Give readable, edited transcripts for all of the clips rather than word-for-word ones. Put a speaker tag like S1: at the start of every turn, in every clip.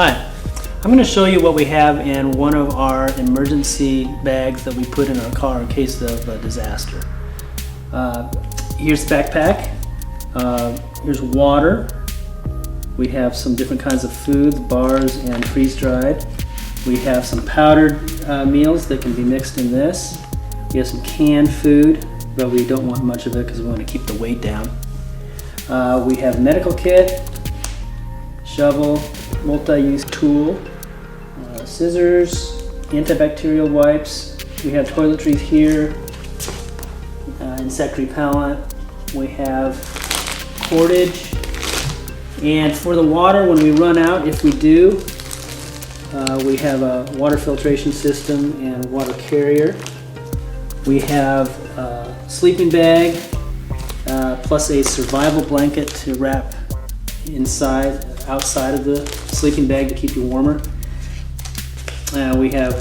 S1: Hi, I'm going to show you what we have in one of our emergency bags that we put in our car in case of a disaster. Here's the backpack. Here's water. We have some different kinds of foods, bars and freeze-dried. We have some powdered meals that can be mixed in this. We have some canned food, but we don't want much of it because we want to keep the weight down. We have medical kit, shovel, multi-use tool, scissors, antibacterial wipes. We have toiletries here, insect repellent. We have cordage. And for the water, when we run out, if we do, we have a water filtration system and water carrier. We have a sleeping bag, plus a survival blanket to wrap outside of the sleeping bag to keep you warmer. We have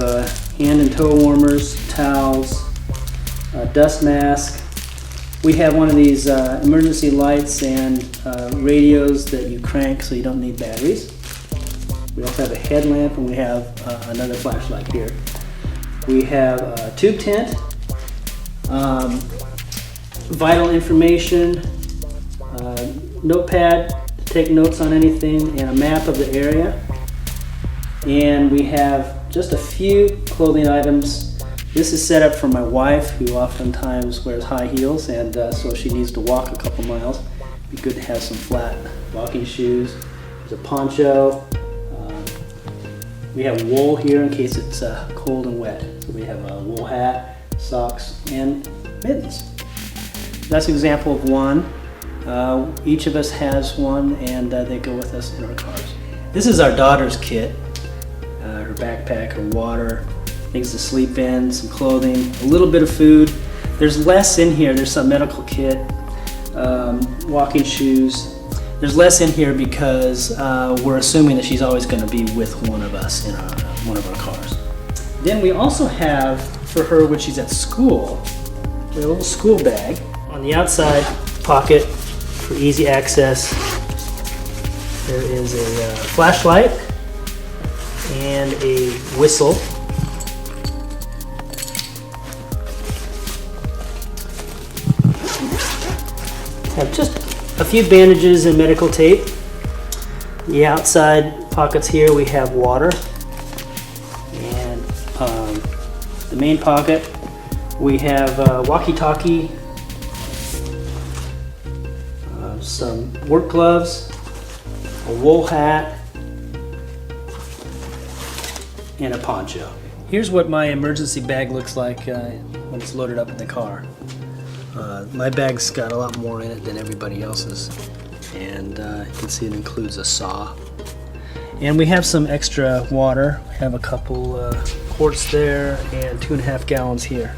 S1: hand and toe warmers, towels, dust mask. We have one of these emergency lights and radios that you crank so you don't need batteries. We also have a headlamp, and we have another flashlight here. We have a tube tent, vital information, notepad to take notes on anything, and a map of the area. And we have just a few clothing items. This is set up for my wife, who oftentimes wears high heels, and so she needs to walk a couple miles. It'd be good to have some flat walking shoes. There's a poncho. We have wool here in case it's cold and wet. So we have a wool hat, socks, and mittens. That's an example of one. Each of us has one, and they go with us in our cars. This is our daughter's kit. Her backpack, her water, things to sleep in, some clothing, a little bit of food. There's less in here. There's some medical kit, walking shoes. There's less in here because we're assuming that she's always going to be with one of us in one of our cars. Then we also have, for her when she's at school, we have a little school bag. On the outside pocket for easy access, there is a flashlight and a whistle. Have just a few bandages and medical tape. The outside pockets here we have water, and the main pocket we have walkie-talkie, some work gloves, a wool hat, and a poncho. Here's what my emergency bag looks like when it's loaded up in the car. My bag's got a lot more in it than everybody else's, and you can see it includes a saw. And we have some extra water. We have a couple quarts there and 2.5 gallons here.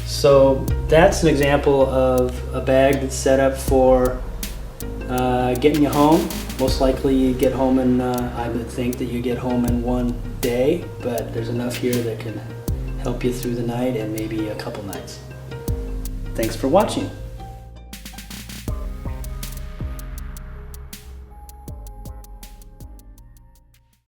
S1: So that's an example of a bag that's set up for getting you home. Most likely you get home in, I would think that you get home in one day, but there's enough here that can help you through the night and maybe a couple nights. Thanks for watching.